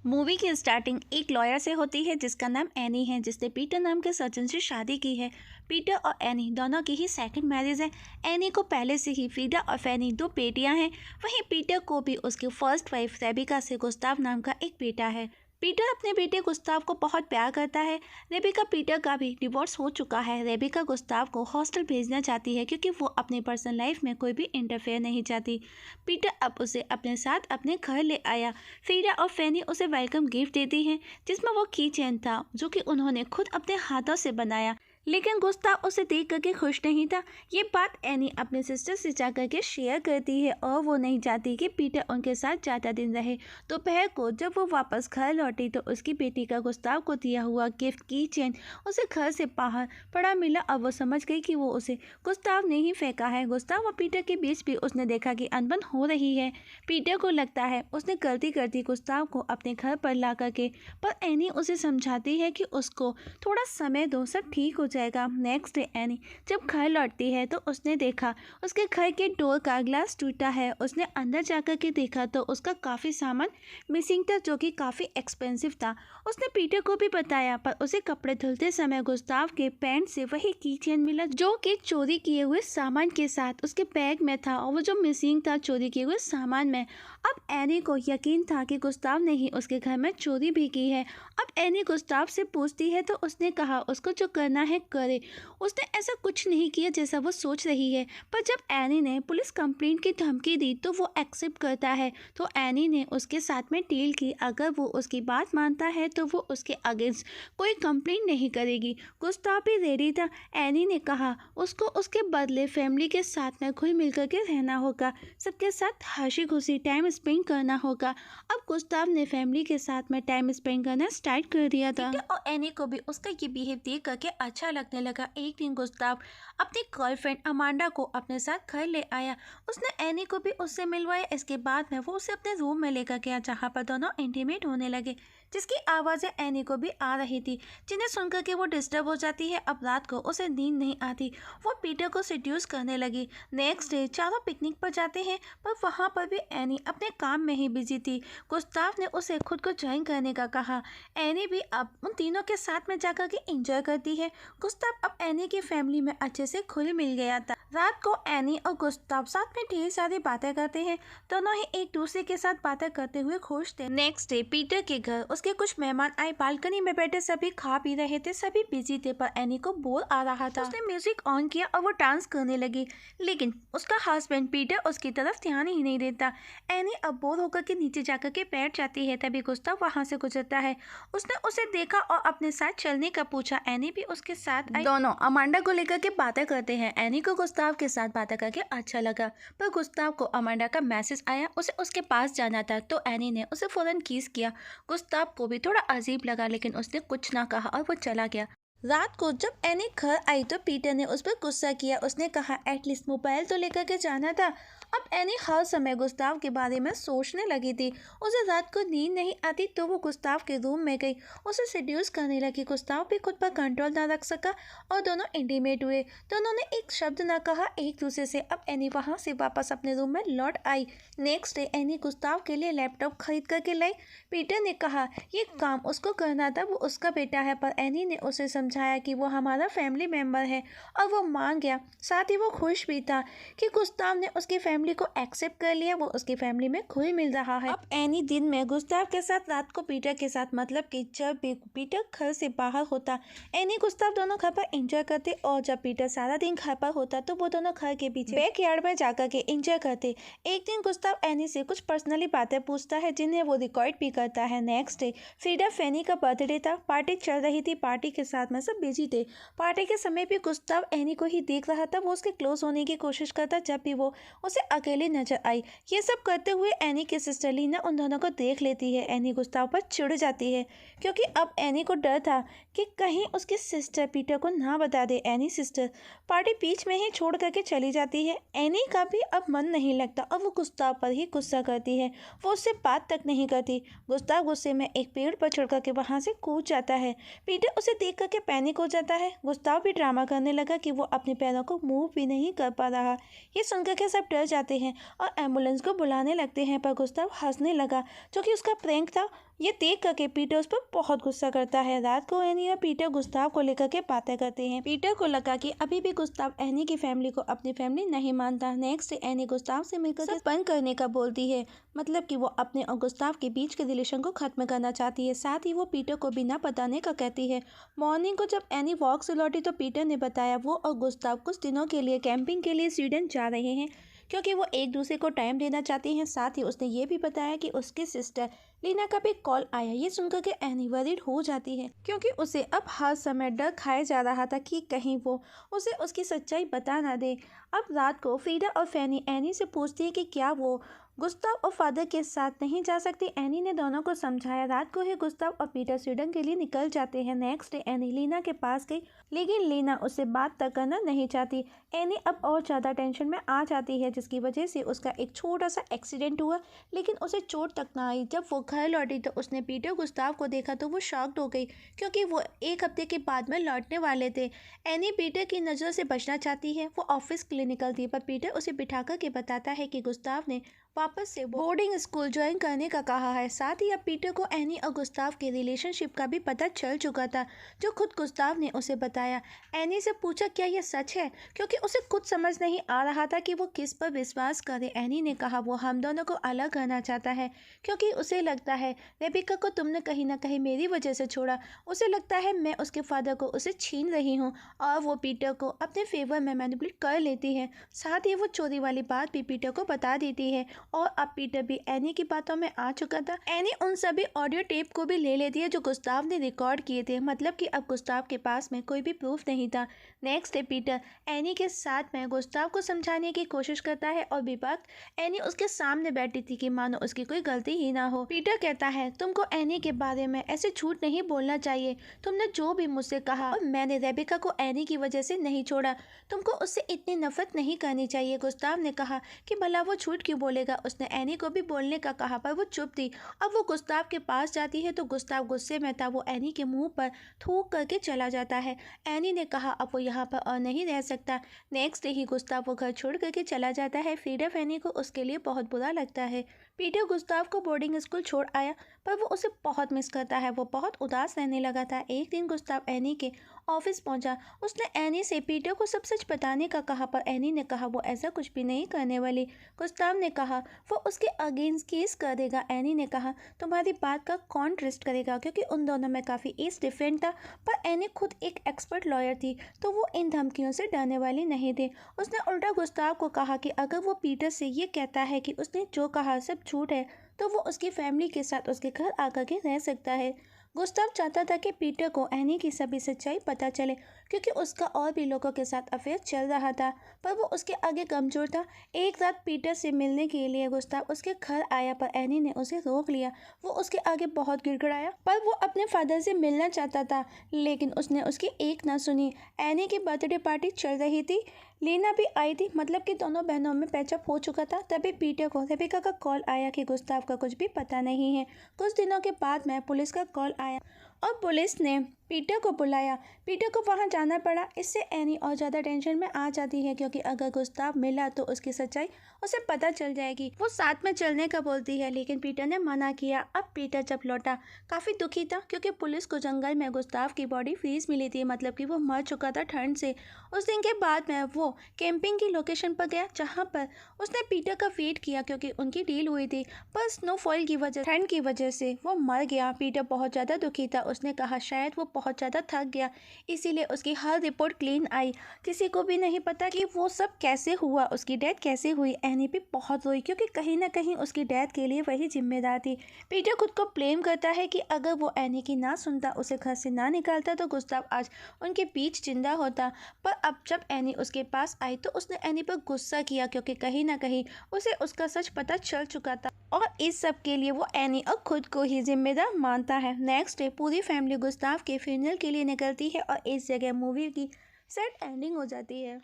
Movie की starting एक lawyer से होती है जिसका नाम एनी है, जिसने पीटर नाम के सर्जन से शादी की है। पीटर और एनी दोनों की ही सेकंड मैरिज है। एनी को पहले से ही फ्रीडा और फैनी दो बेटियां हैं। वहीं पीटर को भी उसकी फर्स्ट वाइफ रेबिका से गुस्ताव नाम का एक बेटा है। पीटर अपने बेटे गुस्ताव को बहुत प्यार करता है। रेबिका पीटर का भी डिवोर्स हो चुका है। रेबिका गुस्ताव को हॉस्टल भेजना चाहती है क्योंकि वो अपनी पर्सनल लाइफ में कोई भी इंटरफेयर नहीं चाहती। पीटर अब उसे अपने साथ अपने घर ले आया। फ्रीडा और फैनी उसे वेलकम गिफ्ट देती हैं, जिसमें वो की चेन था जो कि उन्होंने खुद अपने हाथों से बनाया। लेकिन गुस्ताव उसे देख करके खुश नहीं था। ये बात एनी अपने सिस्टर से जा करके शेयर करती है और वो नहीं चाहती कि पीटर उनके साथ ज़्यादा दिन रहे। दोपहर को जब वो वापस घर लौटी तो उसकी बेटी का गुस्ताव को दिया हुआ गिफ्ट की चेन उसे घर से बाहर पड़ा मिला। अब वो समझ गई कि वो उसे गुस्ताव ने ही फेंका है। गुस्ताव और पीटर के बीच भी उसने देखा कि अनबन हो रही है। पीटर को लगता है उसने गलती कर दी गुस्ताव को अपने घर पर ला करके, पर एनी उसे समझाती है कि उसको थोड़ा समय दो, सब ठीक हो जाएगा। नेक्स्ट डे एनी जब घर लौटती है तो उसने देखा उसके घर के डोर का ग्लास टूटा है। उसने अंदर जाकर के देखा तो उसका काफ़ी सामान मिसिंग था जो कि काफ़ी एक्सपेंसिव था। उसने पीटर को भी बताया, पर उसे कपड़े धुलते समय गुस्ताव के पैंट से वही की चेन मिला जो कि चोरी किए हुए सामान के साथ उसके बैग में था, और वो जो मिसिंग था चोरी किए हुए सामान में। अब एनी को यकीन था कि गुस्ताव ने ही उसके घर में चोरी भी की है। अब एनी गुस्ताव से पूछती है तो उसने कहा उसको जो करना है करे। उसने ऐसा कुछ नहीं किया जैसा वो सोच रही है। पर जब एनी ने पुलिस कंप्लेंट की धमकी दी तो वो एक्सेप्ट करता है। तो एनी ने उसके साथ में डील की, अगर वो उसकी बात मानता है तो वो उसके अगेंस्ट कोई कंप्लेंट नहीं करेगी। गुस्ताव भी रेडी था। एनी ने कहा उसको उसके बदले फैमिली के साथ में घुल मिल करके रहना होगा, सबके साथ हंसी खुशी टाइम स्पेंड करना होगा। अब गुस्ताव ने फैमिली के साथ में टाइम स्पेंड करना स्टार्ट कर दिया था। और एनी को भी उसका ये बिहेव देख करके अच्छा लगने लगा। एक दिन गुस्ताव अपनी गर्लफ्रेंड अमांडा को अपने साथ घर ले आया। उसने एनी को भी उससे मिलवाया। इसके बाद में वो उसे अपने रूम में लेकर गया जहाँ पर दोनों इंटीमेट होने लगे, जिसकी आवाज़ें एनी को भी आ रही थी, जिन्हें सुनकर के वो डिस्टर्ब हो जाती है। अब रात को उसे नींद नहीं आती। वो पीटर को सेड्यूस करने लगी। नेक्स्ट डे चारों पिकनिक पर जाते हैं, पर वहाँ पर भी एनी अपने काम में ही बिजी थी। गुस्ताव ने उसे खुद को ज्वाइन करने का कहा। एनी भी अब उन तीनों के साथ में जाकर के एंजॉय करती है। गुस्ताव अब एनी की फैमिली में अच्छे से घुल मिल गया था। रात को एनी और गुस्ताव साथ में ढेर सारी बातें करते हैं। दोनों ही एक दूसरे के साथ बातें करते हुए खुश थे। नेक्स्ट डे पीटर के घर उसके कुछ मेहमान आए। बालकनी में बैठे सभी खा पी रहे थे, सभी बिजी थे, पर एनी को बोर आ रहा था। उसने म्यूजिक ऑन किया और वो डांस करने लगी, लेकिन उसका हस्बैंड पीटर उसकी तरफ ध्यान ही नहीं देता। एनी अब बोर होकर के नीचे जाकर के बैठ जाती है। तभी गुस्ताव वहां से गुजरता है। उसने उसे देखा और अपने साथ चलने का पूछा। एनी भी उसके साथ आई। दोनों अमांडा को लेकर के बातें करते हैं। एनी को गुस्ताव के साथ बातें करके अच्छा लगा, पर गुस्ताव को अमांडा का मैसेज आया, उसे उसके पास जाना था। तो एनी ने उसे फौरन किस किया। गुस्ताव को भी थोड़ा अजीब लगा, लेकिन उसने कुछ ना कहा और वो चला गया। रात को जब एनी घर आई तो पीटर ने उस पर गुस्सा किया। उसने कहा एटलीस्ट मोबाइल तो लेकर के जाना था। अब एनी हर समय गुस्ताव के बारे में सोचने लगी थी। उसे रात को नींद नहीं आती तो वो गुस्ताव के रूम में गई, उसे सेड्यूस करने लगी। गुस्ताव भी खुद पर कंट्रोल ना रख सका और दोनों इंटीमेट हुए। दोनों ने एक शब्द ना कहा एक दूसरे से। अब एनी वहाँ से वापस अपने रूम में लौट आई। नेक्स्ट डे एनी गुस्ताव के लिए लैपटॉप खरीद करके लाई। पीटर ने कहा ये काम उसको करना था, वो उसका बेटा है, पर एनी ने उसे समझाया कि वो हमारा फैमिली मेम्बर है और वो मान गया। साथ ही वो खुश भी था कि गुस्ताव ने उसकी फैमिली को एक्सेप्ट कर लिया, वो उसकी फैमिली में घुल मिल रहा है। अब एनी दिन में गुस्ताव के साथ, रात को पीटर के साथ, मतलब कि जब भी पीटर घर से बाहर होता एनी गुस्ताव दोनों घर पर एंजॉय करते, और जब पीटर सारा दिन घर पर होता तो वो दोनों घर के पीछे बैकयार्ड में जाकर के एंजॉय करते। एक दिन गुस्ताव एनी से कुछ पर्सनली बातें पूछता है जिन्हें वो रिकॉर्ड भी करता है। नेक्स्ट डे फ्रीडा फैनी का बर्थडे था। पार्टी चल रही थी, पार्टी के साथ में सब बिजी थे। पार्टी के समय भी गुस्ताव एनी को ही देख रहा था। वो उसके क्लोज होने की कोशिश करता जब भी वो उसे अकेली नजर आई। ये सब करते हुए एनी की सिस्टर लीना उन दोनों को देख लेती है। एनी गुस्ताव पर चिढ़ जाती है क्योंकि अब एनी को डर था कि कहीं उसकी सिस्टर पीटर को ना बता दे। एनी सिस्टर पार्टी बीच में ही छोड़ करके चली जाती है। एनी का भी अब मन नहीं लगता और वो गुस्ताव पर ही गुस्सा करती है। वो उससे बात तक नहीं करती। गुस्ताव गुस्से में एक पेड़ पर चढ़ करके वहाँ से कूद जाता है। पीटर उसे देख करके पैनिक हो जाता है। गुस्ताव भी ड्रामा करने लगा कि वो अपने पैरों को मूव भी नहीं कर पा रहा। ये सुनकर के सब डर जाते हैं और एम्बुलेंस को बुलाने लगते हैं, पर गुस्ताव हंसने लगा जो कि उसका प्रैंक था। ये देख करके पीटर उस पर बहुत गुस्सा करता है। रात को एनी और पीटर गुस्ताव को लेकर के बातें करते हैं। पीटर को लगा कि अभी भी गुस्ताव एनी की फैमिली को अपनी फैमिली नहीं मानता। नेक्स्ट डे एनी गुस्ताव से मिलकर सब बंद करने का बोलती है, मतलब कि वो अपने और गुस्ताव के बीच के रिलेशन को खत्म करना चाहती है। साथ ही वो पीटर को बिना बताने का कहती है। मॉर्निंग को जब एनी वॉक से लौटी तो पीटर ने बताया वो और गुस्ताव कुछ दिनों के लिए कैंपिंग के लिए स्वीडन जा रहे हैं, क्योंकि वो एक दूसरे को टाइम देना चाहती हैं। साथ ही उसने ये भी बताया कि उसकी सिस्टर लीना का भी कॉल आया। ये सुनकर के एनी वरीड हो जाती है, क्योंकि उसे अब हर समय डर खाया जा रहा था कि कहीं वो उसे उसकी सच्चाई बता ना दे। अब रात को फ्रीडा और फैनी एनी से पूछती है कि क्या वो गुस्ताव और फादर के साथ नहीं जा सकती। एनी ने दोनों को समझाया। रात को ही गुस्ताव और पीटर स्वीडन के लिए निकल जाते हैं। नेक्स्ट डे एनी लीना के पास गई, लेकिन लीना उससे बात तक करना नहीं चाहती। एनी अब और ज़्यादा टेंशन में आ जाती है, जिसकी वजह से उसका एक छोटा सा एक्सीडेंट हुआ, लेकिन उसे चोट तक ना आई। जब वो घर लौटी तो उसने पीटर गुस्ताव को देखा तो वो शॉक्ड हो गई, क्योंकि वो एक हफ्ते के बाद में लौटने वाले थे। एनी पीटर की नज़र से बचना चाहती है। वो ऑफिस के लिए निकलती है, पर पीटर उसे बिठा कर के बताता है कि गुस्ताव ने वापस से बोर्डिंग स्कूल ज्वाइन करने का कहा है। साथ ही अब पीटर को एनी और गुस्ताव के रिलेशनशिप का भी पता चल चुका था, जो खुद गुस्ताव ने उसे बताया। एनी से पूछा क्या यह सच है, क्योंकि उसे खुद समझ नहीं आ रहा था कि वो किस पर विश्वास करे। एनी ने कहा वो हम दोनों को अलग करना चाहता है, क्योंकि उसे लगता है रेबिका को तुमने कहीं ना कहीं मेरी वजह से छोड़ा। उसे लगता है मैं उसके फादर को उसे छीन रही हूँ और वो पीटर को अपने फेवर में मैनिपुलेट कर लेती है। साथ ही वो चोरी वाली बात भी पीटर को बता देती है, और अब पीटर भी एनी की बातों में आ चुका था। एनी उन सभी ऑडियो टेप को भी ले लेती है जो गुस्ताव ने रिकॉर्ड किए थे, मतलब कि अब गुस्ताव के पास में कोई भी प्रूफ नहीं था। नेक्स्ट डे पीटर एनी के साथ में गुस्ताव को समझाने की कोशिश करता है, और बेवक्त एनी उसके सामने बैठी थी कि मानो उसकी कोई गलती ही ना हो। पीटर कहता है तुमको एनी के बारे में ऐसे झूठ नहीं बोलना चाहिए। तुमने जो भी मुझसे कहा, और मैंने रेबिका को एनी की वजह से नहीं छोड़ा। तुमको उससे इतनी नफरत नहीं करनी चाहिए। गुस्ताव ने कहा कि भला वो झूठ क्यों बोलेगा। उसने एनी को भी बोलने का कहा, पर वो चुप थी। अब वो गुस्ताव के पास जाती है तो गुस्ताव गुस्से में था। वो एनी के मुंह पर थूक करके चला जाता है। एनी ने कहा अब वो यहाँ पर और नहीं रह सकता। नेक्स्ट डे ही गुस्ताव वो घर छोड़ करके चला जाता है। फ्रीडा एनी को उसके लिए बहुत बुरा लगता है। पीटर गुस्ताव को बोर्डिंग स्कूल छोड़ आया, पर वो उसे बहुत मिस करता है। वो बहुत उदास रहने लगा था। एक दिन गुस्ताव एनी के ऑफिस पहुंचा। उसने एनी से पीटर को सब सच बताने का कहा, पर एनी ने कहा वो ऐसा कुछ भी नहीं करने वाली। गुस्ताव ने कहा वो उसके अगेंस्ट केस कर देगा। एनी ने कहा तुम्हारी बात का कौन ट्रस्ट करेगा, क्योंकि उन दोनों में काफ़ी एज डिफरेंट था। पर एनी खुद एक एक्सपर्ट लॉयर थी, तो वो इन धमकियों से डरने वाली नहीं थी। उसने उल्टा गुस्ताव को कहा कि अगर वो पीटर से ये कहता है कि उसने जो कहा सब झूठ है, तो वो उसकी फैमिली के साथ उसके घर आकर के रह सकता है। गुस्ताव चाहता था कि पीटर को एनी की सभी सच्चाई पता चले, क्योंकि उसका और भी लोगों के साथ अफेयर चल रहा था, पर वो उसके आगे कमज़ोर था। एक रात पीटर से मिलने के लिए गुस्ताव उसके घर आया, पर एनी ने उसे रोक लिया। वो उसके आगे बहुत गिड़गिड़ाया, पर वो अपने फादर से मिलना चाहता था, लेकिन उसने उसकी एक ना सुनी। एनी की बर्थडे पार्टी चल रही थी, लीना भी आई थी, मतलब कि दोनों बहनों में पैचअप हो चुका था। तभी पीटर को रेबिका का कॉल आया कि गुस्ताव का कुछ भी पता नहीं है। कुछ दिनों के बाद में पुलिस का कॉल आया और पुलिस ने पीटर को बुलाया। पीटर को वहां जाना पड़ा। इससे एनी और ज़्यादा टेंशन में आ जाती है, क्योंकि अगर गुस्ताव मिला तो उसकी सच्चाई उसे पता चल जाएगी। वो साथ में चलने का बोलती है, लेकिन पीटर ने मना किया। अब पीटर जब लौटा काफ़ी दुखी था, क्योंकि पुलिस को जंगल में गुस्ताव की बॉडी फ्रीज मिली थी, मतलब कि वो मर चुका था ठंड से। उस दिन के बाद में वो कैंपिंग की लोकेशन पर गया, जहाँ पर उसने पीटर का वेट किया, क्योंकि उनकी डील हुई थी, पर स्नोफॉल की वजह ठंड की वजह से वो मर गया। पीटर बहुत ज़्यादा दुखी था। उसने कहा शायद वो बहुत ज़्यादा थक गया, इसीलिए उसकी हर रिपोर्ट क्लीन आई। किसी को भी नहीं पता कि वो सब कैसे हुआ, उसकी डेथ कैसे हुई। एनी भी बहुत रोई, क्योंकि कहीं ना कहीं उसकी डेथ के लिए वही जिम्मेदार थी। पीटर खुद को ब्लेम करता है कि अगर वो एनी की ना सुनता, उसे घर से ना निकालता, तो गुस्ताव आज उनके बीच जिंदा होता। पर अब जब एनी उसके पास आई तो उसने एनी पर गुस्सा किया, क्योंकि कहीं ना कहीं उसे उसका सच पता चल चुका था, और इस सब के लिए वो एनी और खुद को ही जिम्मेदार मानता है। नेक्स्ट डे पूरी फैमिली गुस्ताव के फ्यूनरल के लिए निकलती है, और इस जगह मूवी की सैड एंडिंग हो जाती है।